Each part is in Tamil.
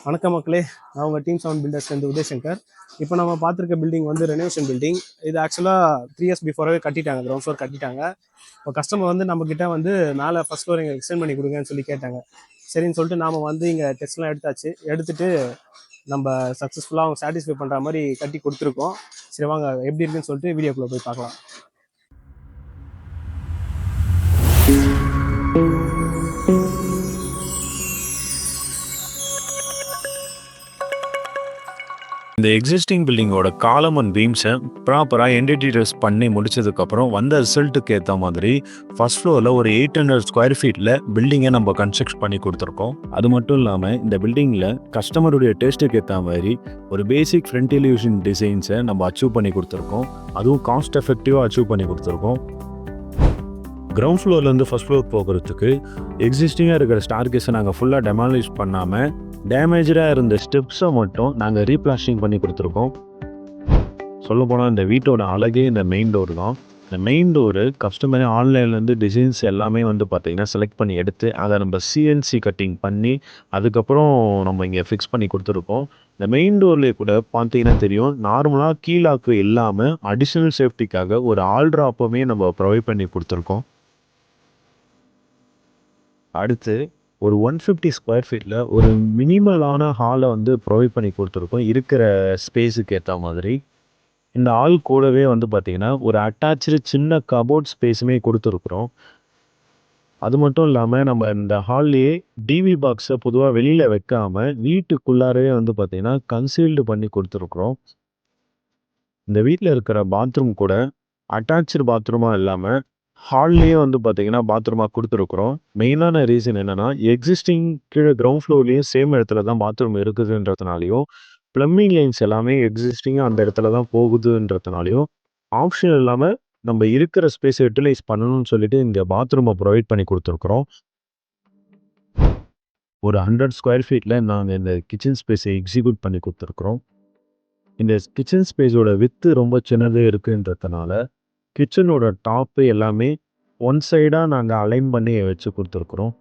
வணக்கம் மக்களே. நான் உங்கள் டீம் 7 பில்டர்ஸ்லேருந்து உதயசங்கர். இப்போ நம்ம பார்த்துருக்க பில்டிங் வந்து ரெனோவேஷன் பில்டிங். இது ஆக்சுவலாக 3 இயர்ஸ் பிஃபோரவே கட்டிட்டாங்க, கிரவுண்ட் ஃப்ளோர் கட்டிட்டாங்க. இப்போ கஸ்டமர் வந்து நம்மக்கிட்ட வந்து மேலே ஃபஸ்ட் ஃப்ளோர் எங்களுக்கு எக்ஸ்டெண்ட் பண்ணி கொடுங்கன்னு சொல்லி கேட்டாங்க. சரின்னு சொல்லிட்டு நாம் வந்து இங்கே டெஸ்ட்லாம் எடுத்துட்டு நம்ம சக்ஸஸ்ஃபுல்லாக அவங்க சாட்டிஸ்ஃபை பண்ணுற மாதிரி கட்டி கொடுத்துருக்கோம். சரி வாங்க எப்படி இருக்குன்னு சொல்லிட்டு வீடியோக்குள்ளே போய் பார்க்கலாம். இந்த எக்ஸிஸ்டிங் பில்டிங்கோட காலம் அண்ட் பீம்ஸை ப்ராப்பராக என்டிடிஎஸ் பண்ணி முடிச்சதுக்கப்புறம் வந்த ரிசல்ட்டுக்கு ஏற்ற மாதிரி ஃபர்ஸ்ட் ஃப்ளோரில் ஒரு 800 ஸ்கொயர் ஃபீட்டில் பில்டிங்கை நம்ம கன்ஸ்ட்ரக்ட் பண்ணி கொடுத்துருக்கோம். அது மட்டும் இல்லாமல் இந்த பில்டிங்கில் கஸ்டமருடைய டேஸ்ட்டுக்கு ஏற்ற மாதிரி ஒரு பேசிக் ஃப்ரண்ட் எலிவேஷன் டிசைன்ஸை நம்ம அச்சீவ் பண்ணி கொடுத்துருக்கோம். அதுவும் காஸ்ட் எஃபெக்டிவாக அச்சீவ் பண்ணி கொடுத்துருக்கோம். கிரவுண்ட் ஃப்ளோர்லேருந்து ஃபர்ஸ்ட் ஃப்ளோர் போகிறதுக்கு எக்ஸிஸ்டிங்காக இருக்கிற ஸ்டார்கேஸை நாங்கள் ஃபுல்லாக டெமாலிஷ் பண்ணாமல் டேமேஜாக இருந்த ஸ்டெப்ஸை மட்டும் நாங்கள் ரீப்ளாஸ்டிங் பண்ணி கொடுத்துருக்கோம். சொல்லப்போனால் இந்த வீட்டோட அழகே இந்த மெயின் டோர் தான். இந்த மெயின் டோரு கஸ்டமரே ஆன்லைன்லேருந்து டிசைன்ஸ் எல்லாமே வந்து பார்த்திங்கன்னா செலக்ட் பண்ணி எடுத்து அதை நம்ம சிஎன்சி கட்டிங் பண்ணி அதுக்கப்புறம் நம்ம இங்கே ஃபிக்ஸ் பண்ணி கொடுத்துருக்கோம். இந்த மெயின் டோர்லேயே கூட பார்த்தீங்கன்னா தெரியும், நார்மலாக கீழாக்கு இல்லாமல் அடிஷ்னல் சேஃப்டிக்காக ஒரு ஆல்ட்ராப்பமே நம்ம ப்ரொவைட் பண்ணி கொடுத்துருக்கோம். அடுத்து ஒரு 150 ஸ்கொயர் ஃபீட்டில் ஒரு மினிமலான ஹாலை வந்து ப்ரொவைட் பண்ணி கொடுத்துருக்கோம் இருக்கிற ஸ்பேஸுக்கு ஏற்ற மாதிரி. இந்த ஹால் கூடவே வந்து பார்த்திங்கன்னா ஒரு அட்டாச்சு சின்ன கபோர்ட் ஸ்பேஸுமே கொடுத்துருக்குறோம். அது மட்டும் இல்லாமல் நம்ம இந்த ஹால்லேயே டிவி பாக்ஸை பொதுவாக வெளியில் வைக்காமல் வீட்டுக்குள்ளாரவே வந்து பார்த்திங்கன்னா கன்சீல்டு பண்ணி கொடுத்துருக்குறோம். இந்த வீட்டில் இருக்கிற பாத்ரூம் கூட அட்டாச்சு பாத்ரூமாக இல்லாமல் ஹால்லேயே வந்து பார்த்திங்கன்னா பாத்ரூமாக கொடுத்துருக்குறோம். மெயினான ரீசன் என்னென்னா, எக்ஸிஸ்டிங் கீழே கிரவுண்ட் ஃப்ளோர்லேயும் சேம் இடத்துல தான் பாத்ரூம் இருக்குதுன்றதுனாலையும் ப்ளம்பிங் லைன்ஸ் எல்லாமே எக்ஸிஸ்டிங்காக அந்த இடத்துல தான் போகுதுன்றதுனாலையும் ஆப்ஷன் இல்லாமல் நம்ம இருக்கிற ஸ்பேஸை யூட்டிலைஸ் பண்ணணும்னு சொல்லிட்டு இந்த பாத்ரூமை ப்ரொவைட் பண்ணி கொடுத்துருக்குறோம். ஒரு 100 ஸ்கொயர் ஃபீட்டில் நாங்கள் இந்த கிச்சன் ஸ்பேஸை எக்ஸிக்யூட் பண்ணி கொடுத்துருக்குறோம். இந்த கிச்சன் ஸ்பேஸோட வித்து ரொம்ப சின்னதே இருக்குன்றதுனால கிச்சனோட டாப்பு எல்லாமே ஒன் சைடாக நாங்கள் அலைன் பண்ணி வச்சு கொடுத்துருக்குறோம்.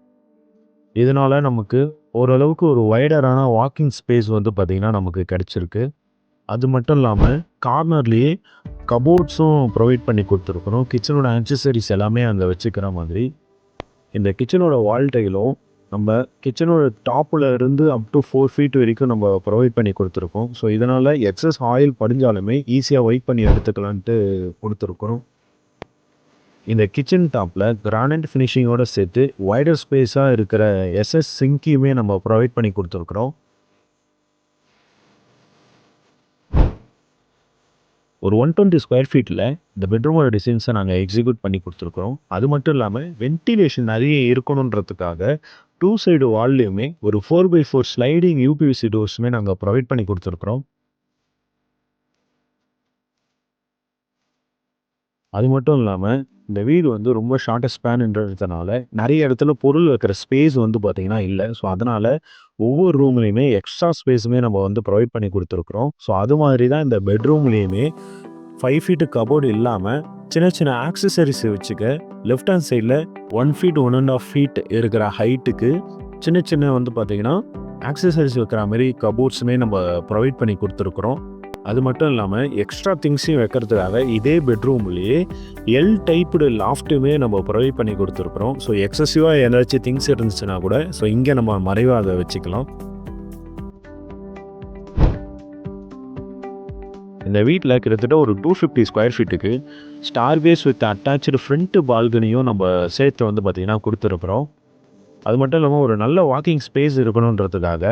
இதனால் நமக்கு ஓரளவுக்கு ஒரு வைடரான வாக்கிங் ஸ்பேஸ் வந்து பார்த்திங்கன்னா நமக்கு கிடச்சிருக்கு. அது மட்டும் இல்லாமல் கார்னர்லேயே கபோர்ட்ஸும் ப்ரொவைட் பண்ணி கொடுத்துருக்குறோம். கிச்சனோட ஆக்சசரிஸ் எல்லாமே அங்கே வச்சுக்கிற மாதிரி. இந்த கிச்சனோட வால் டைலும் நம்ம கிச்சனோட டாப்பில் இருந்து அப் டு 4 ஃபீட் வரைக்கும் நம்ம ப்ரொவைட் பண்ணி கொடுத்துருக்கோம். ஸோ இதனால் எக்ஸஸ் ஆயில் படிஞ்சாலுமே ஈஸியாக ஒயிட் பண்ணி எடுத்துக்கலான்ட்டு கொடுத்துருக்குறோம். இந்த கிச்சன் டாப்பில் கிரானைட் ஃபினிஷிங்கோடு சேர்த்து வைடர் ஸ்பேஸாக இருக்கிற எஸ்எஸ் சிங்கையுமே நம்ம ப்ரொவைட் பண்ணி கொடுத்துருக்குறோம். ஒரு 120 ஸ்கொயர் ஃபீட்டில் இந்த பெட்ரூமோட டிசைன்ஸை நாங்கள் எக்ஸிக்யூட் பண்ணி கொடுத்துருக்குறோம். அது மட்டும் இல்லாமல் வென்டிலேஷன் நிறைய இருக்கணுன்றதுக்காக 2 சைடு வால்லையுமே ஒரு 4x4 ஸ்லைடிங் யூபிவிசி டோர்ஸுமே நாங்கள் ப்ரொவைட் பண்ணி கொடுத்துருக்குறோம். அது மட்டும் இல்லாமல் இந்த வீடு வந்து ரொம்ப ஷார்ட்டஸ்ட் ஸ்பேன்ன்றதுனால நிறைய இடத்துல பொருள் வைக்கிற ஸ்பேஸ் வந்து பார்த்திங்கன்னா இல்லை. ஸோ அதனால் ஒவ்வொரு ரூம்லேயுமே எக்ஸ்ட்ரா ஸ்பேஸுமே நம்ம வந்து ப்ரொவைட் பண்ணி கொடுத்துருக்குறோம். ஸோ அது மாதிரி தான் இந்த பெட்ரூம்லேயுமே 5 ஃபீட்டு கபோர்டு இல்லாமல் சின்ன சின்ன ஆக்சசரிஸ் வச்சுக்க லெஃப்ட் ஹேண்ட் சைடில் 1 ஃபீட் 1.5 ஃபீட் இருக்கிற ஹைட்டுக்கு சின்ன சின்ன வந்து பார்த்திங்கன்னா ஆக்சசரிஸ் வைக்கிற மாதிரி கபோர்ட்ஸுமே நம்ம ப்ரொவைட் பண்ணி கொடுத்துருக்குறோம். அது மட்டும் இல்லாமல் எக்ஸ்ட்ரா திங்ஸையும் வைக்கிறதுக்காக இதே பெட்ரூம்லேயே எல் டைப்டு லாஃப்ட்டுமே நம்ம ப்ரொவைட் பண்ணி கொடுத்துருக்குறோம். ஸோ எக்ஸசிவாக ஏதாச்சும் திங்ஸ் இருந்துச்சுன்னா கூட ஸோ இங்கே நம்ம மறைவாக அதை வச்சுக்கலாம். இந்த வீட்டில் கிட்டத்தட்ட ஒரு 250 ஸ்கொயர் ஃபீட்டுக்கு ஸ்டார்வேஸ் வித் அட்டாச்சு ஃப்ரண்ட்டு பால்கனியும் நம்ம சேர்த்து வந்து பார்த்திங்கன்னா கொடுத்துருக்குறோம். அது மட்டும் இல்லாமல் ஒரு நல்ல வாக்கிங் ஸ்பேஸ் இருக்கணுன்றதுக்காக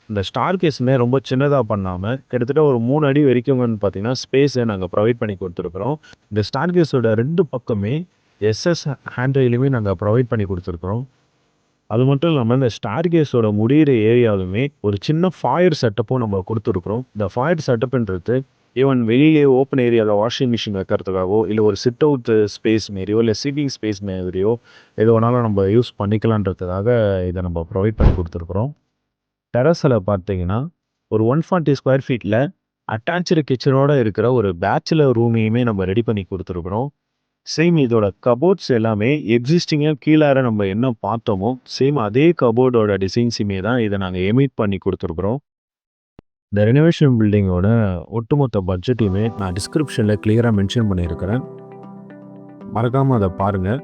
இந்த ஸ்டார்கேஸுமே ரொம்ப சின்னதாக பண்ணாமல் கிட்டத்தட்ட ஒரு 3 அடி வரைக்கும் வந்து பார்த்திங்கன்னா ஸ்பேஸை நாங்கள் ப்ரொவைட் பண்ணி கொடுத்துருக்குறோம். இந்த ஸ்டார்கேஸோட 2 பக்கமே எஸ்எஸ் ஹேண்ட்ரைலுமே நாங்கள் ப்ரொவைட் பண்ணி கொடுத்துருக்குறோம். அது மட்டும் இல்லாமல் இந்த ஸ்டார்கேஸோட முடிகிற ஏரியாவுமே ஒரு சின்ன ஃபாயர் செட்டப்பும் நம்ம கொடுத்துருக்குறோம். இந்த ஃபாயர் செட்டப்புன்றது ஈவன் வெளியே ஓப்பன் ஏரியாவில் வாஷிங் மிஷின் வைக்கிறதுக்காகவோ இல்லை ஒரு சிட் அவுட் ஸ்பேஸ் மாரியோ இல்லை சீட்டிங் ஸ்பேஸ் மாதிரியோ எது வேணாலும் நம்ம யூஸ் பண்ணிக்கலான்றதுக்காக இதை நம்ம ப்ரொவைட் பண்ணி கொடுத்துருக்குறோம். டெரஸில் பார்த்தீங்கன்னா ஒரு 140 ஸ்கொயர் ஃபீட்டில் அட்டாச்சு கிச்சனோடு இருக்கிற ஒரு பேச்சுலர் ரூமையுமே நம்ம ரெடி பண்ணி கொடுத்துருக்குறோம். சேம் இதோட கபோர்ட்ஸ் எல்லாமே எக்ஸிஸ்டிங்காக கீழார நம்ம என்ன பார்த்தோமோ சேம் அதே கபோர்டோட டிசைன்ஸுமே தான் இதை நாங்கள் எமிட் பண்ணி கொடுத்துருக்குறோம். இந்த ரெனோவேஷன் பில்டிங்கோட ஒட்டுமொத்த பட்ஜெட்டையுமே நான் டிஸ்கிரிப்ஷனில் கிளியராக மென்ஷன் பண்ணியிருக்கிறேன். மறக்காமல் அதை பாருங்கள்.